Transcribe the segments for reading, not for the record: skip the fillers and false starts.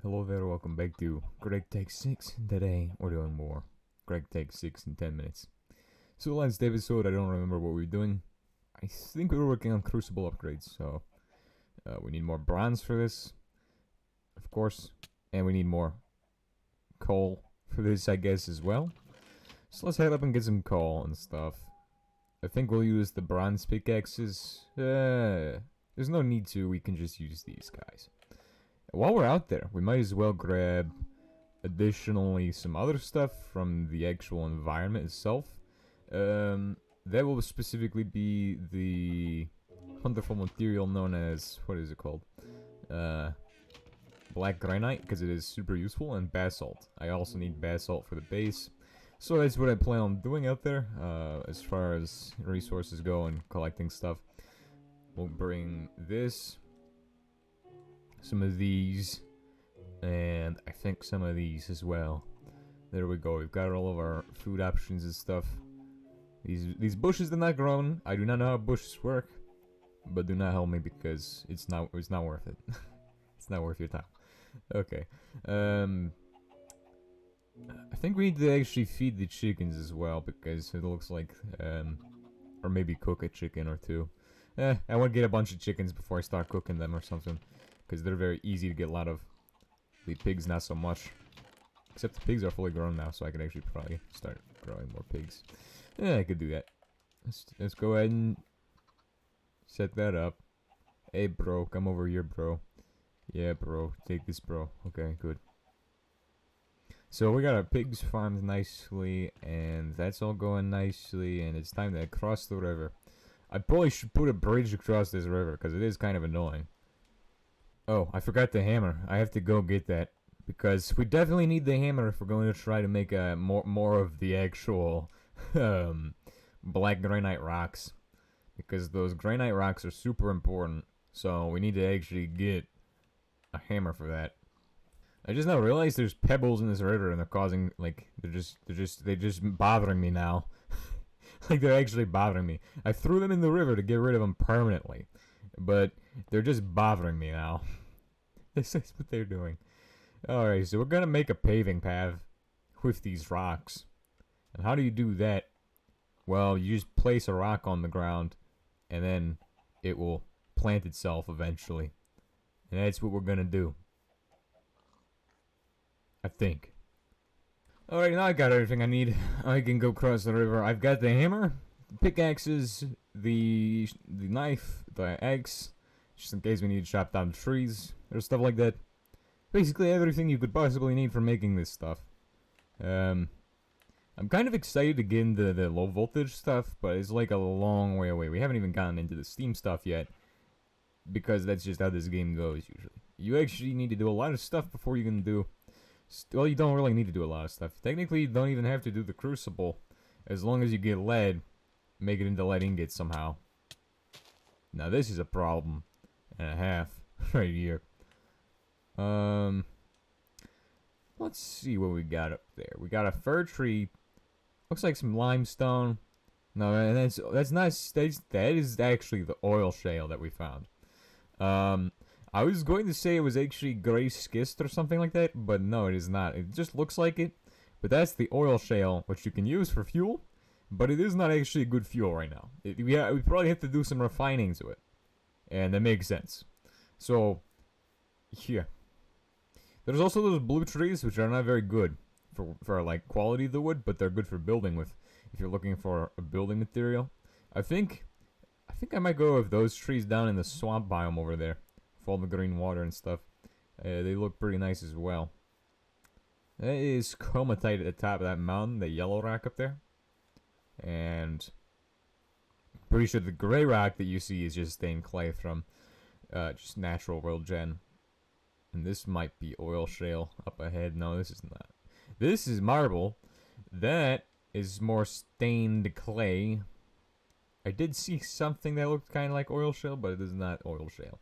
Hello there, welcome back to Gregtech 6. Today we're doing more Gregtech 6 in 10 minutes. So last episode I don't remember what we were doing. I think we were working on crucible upgrades, so we need more bronze for this, of course, and we need more coal for this, I guess, as well. So let's head up and get some coal and stuff. I think we'll use the bronze pickaxes. There's no need to, we can just use these guys. While we're out there, we might as well grab additionally some other stuff from the actual environment itself. That will specifically be the wonderful material known as, what is it called? Black granite, because it is super useful, and basalt. I also need basalt for the base. So that's what I plan on doing out there, as far as resources go and collecting stuff. We'll bring this, some of these, and I think some of these as well. There we go, we've got all of our food options and stuff. These bushes are not grown. I do not know how bushes work, but do not help me because it's not worth it. It's not worth your time. Okay. I think we need to actually feed the chickens as well, because it looks like, or maybe cook a chicken or two. I want to get a bunch of chickens before I start cooking them or something, because they're very easy to get a lot of. The pigs not so much. Except the pigs are fully grown now, so I could actually probably start growing more pigs. Yeah, I could do that. Let's go ahead and set that up. Hey bro, come over here bro. Yeah bro, take this bro. Okay, good. So we got our pigs farmed nicely, and that's all going nicely, and it's time to cross the river. I probably should put a bridge across this river, because it is kind of annoying. Oh, I forgot the hammer. I have to go get that, because we definitely need the hammer if we're going to try to make more of the actual black granite rocks, because those granite rocks are super important. So we need to actually get a hammer for that. I just now realized there's pebbles in this river, and they're causing, like, they're just bothering me now. Like, they're actually bothering me. I threw them in the river to get rid of them permanently, but they're just bothering me now. This is what they're doing. Alright, so we're gonna make a paving path with these rocks. And how do you do that? Well, you just place a rock on the ground, and then it will plant itself eventually. And that's what we're gonna do. I think. Alright, now I got everything I need. I can go cross the river. I've got the hammer, the pickaxes, the knife, the axe, just in case we need to chop down trees or stuff like that. Basically everything you could possibly need for making this stuff. I'm kind of excited to get into the low voltage stuff, but it's like a long way away. We haven't even gotten into the Steam stuff yet, because that's just how this game goes usually. You actually need to do a lot of stuff before you can do. Well, you don't really need to do a lot of stuff. Technically, you don't even have to do the crucible, as long as you get lead, make it into lead ingots somehow. Now this is a problem and a half right here. Let's see what we got up there. We got a fir tree. Looks like some limestone. No, and that's not. That is actually the oil shale that we found. I was going to say it was actually gray schist or something like that, but no, it is not. It just looks like it. But that's the oil shale, which you can use for fuel. But it is not actually good fuel right now. We probably have to do some refining to it. And that makes sense. So, yeah. There's also those blue trees, which are not very good for like quality of the wood, but they're good for building with, if you're looking for a building material. I think I might go with those trees down in the swamp biome over there, with all the green water and stuff. They look pretty nice as well. That is comatite at the top of that mountain, the yellow rock up there. And pretty sure the gray rock that you see is just stained clay from just natural world gen. And this might be oil shale up ahead. No, this is not. This is marble. That is more stained clay. I did see something that looked kind of like oil shale, but it is not oil shale.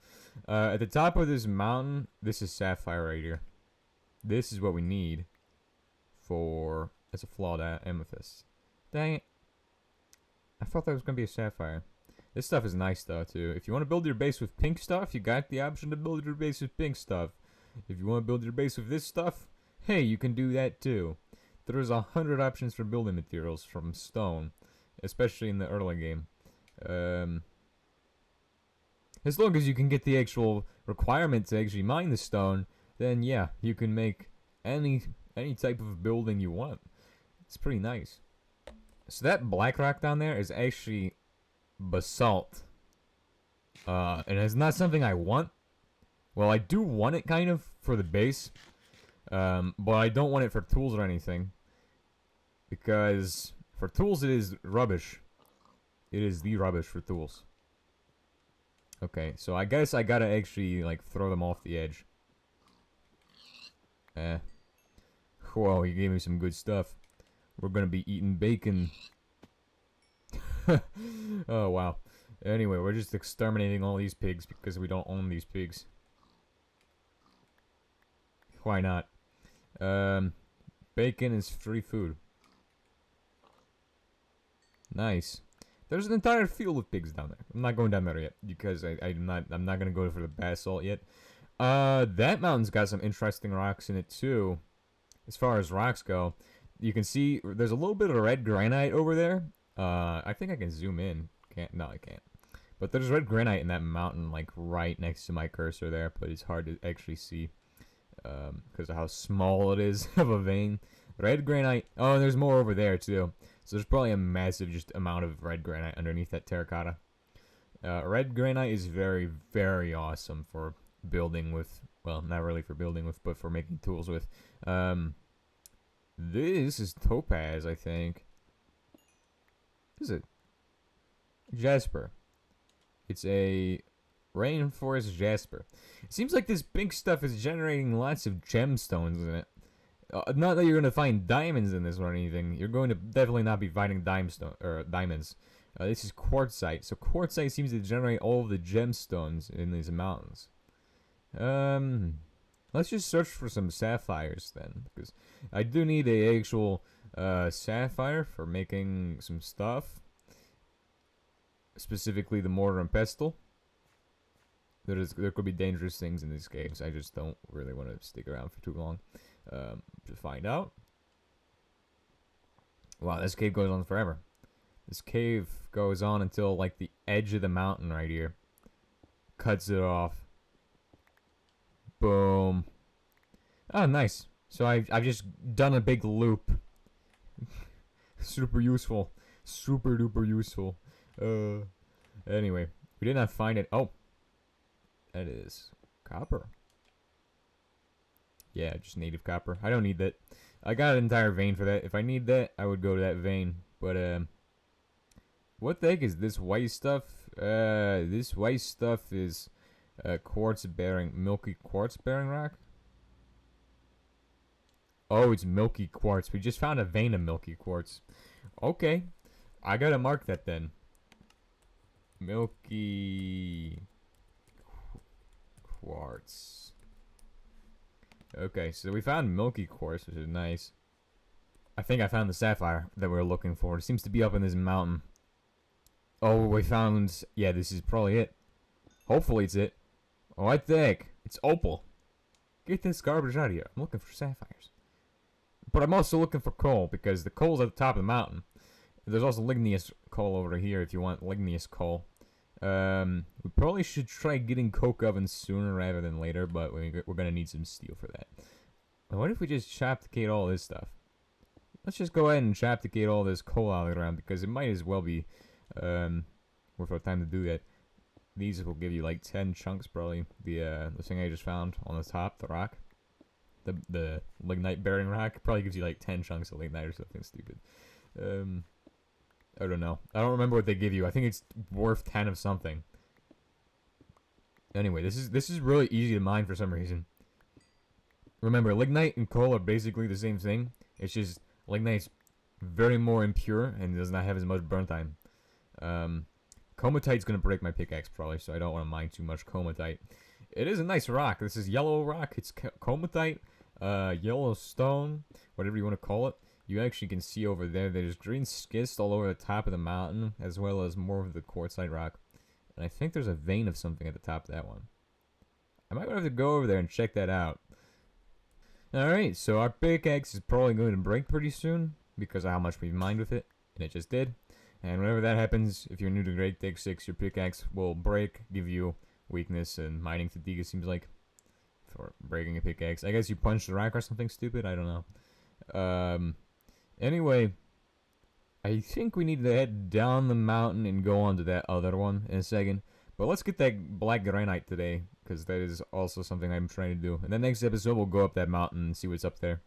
At the top of this mountain, this is sapphire right here. This is what we need for, as a flawed amethyst. Dang it. I thought that was going to be a sapphire. This stuff is nice though too. If you want to build your base with pink stuff, you got the option to build your base with pink stuff. If you want to build your base with this stuff, hey, you can do that too. There's 100 options for building materials from stone, especially in the early game. As long as you can get the actual requirement to actually mine the stone, then yeah, you can make any type of building you want. It's pretty nice. So that black rock down there is actually basalt. And it's not something I want. Well, I do want it kind of for the base. But I don't want it for tools or anything. Because for tools it is rubbish. It is the rubbish for tools. Okay, so I guess I gotta actually, like, throw them off the edge. Whoa, he gave me some good stuff. We're gonna be eating bacon. Oh, wow. Anyway, we're just exterminating all these pigs because we don't own these pigs. Why not? Bacon is free food. Nice. There's an entire field of pigs down there. I'm not going down there yet because I'm not gonna go for the basalt yet. That mountain's got some interesting rocks in it too. As far as rocks go, you can see there's a little bit of red granite over there. I think I can zoom in. No, I can't. But there's red granite in that mountain, like right next to my cursor there. But it's hard to actually see because of how small it is of a vein. Red granite. Oh, and there's more over there too. So there's probably a massive just amount of red granite underneath that terracotta. Red granite is very, very awesome for building with. Well, not really for building with, but for making tools with. This is topaz, I think. What is it? Jasper. It's a rainforest jasper. It seems like this pink stuff is generating lots of gemstones in it. Not that you're going to find diamonds in this or anything. You're going to definitely not be finding diamonds. This is quartzite. So quartzite seems to generate all of the gemstones in these mountains. Let's just search for some sapphires then, because I do need a actual sapphire for making some stuff. Specifically the mortar and pestle. There could be dangerous things in these caves. I just don't really want to stick around for too long to find out. Wow, this cave goes on forever. This cave goes on until like the edge of the mountain right here. Cuts it off. Boom. Oh, nice. So I've just done a big loop. Super useful. Super duper useful. Anyway, we did not find it. Oh. That is copper. Yeah, just native copper. I don't need that. I got an entire vein for that. If I need that, I would go to that vein. But, what the heck is this white stuff? This white stuff is milky quartz bearing rock. Oh, it's milky quartz. We just found a vein of milky quartz. Okay. I gotta mark that then. Milky quartz. Okay, so we found milky quartz, which is nice. I think I found the sapphire that we were looking for. It seems to be up in this mountain. Oh, we found... Yeah, this is probably it. Hopefully it's it. Oh, what the heck? It's opal. Get this garbage out of here. I'm looking for sapphires. But I'm also looking for coal, because the coal's at the top of the mountain. There's also ligneous coal over here if you want ligneous coal. We probably should try getting coke ovens sooner rather than later, but we're gonna need some steel for that. What if we just chopticate all this stuff? Let's just go ahead and chopticate all this coal out of the ground, because it might as well be worth our time to do that. These will give you like 10 chunks probably. The thing I just found on the top, the rock. The lignite bearing rock probably gives you like 10 chunks of lignite or something stupid. I don't know. I don't remember what they give you. I think it's worth 10 of something. Anyway, this is really easy to mine for some reason. Remember, lignite and coal are basically the same thing. It's just lignite's very more impure and does not have as much burn time. Comatite's gonna break my pickaxe probably, so I don't want to mine too much comatite. It is a nice rock. This is yellow rock. It's comatite, yellow stone, whatever you want to call it. You actually can see over there, there's green schist all over the top of the mountain, as well as more of the quartzite rock. And I think there's a vein of something at the top of that one. I might have to go over there and check that out. Alright, so our pickaxe is probably going to break pretty soon because of how much we've mined with it, and it just did. And whenever that happens, if you're new to Gregtech 6, your pickaxe will break, give you weakness and mining fatigue, it seems like, for breaking a pickaxe. I guess you punch the rack or something stupid, I don't know. Anyway, I think we need to head down the mountain and go on to that other one in a second. But let's get that black granite today, because that is also something I'm trying to do. And the next episode, we'll go up that mountain and see what's up there.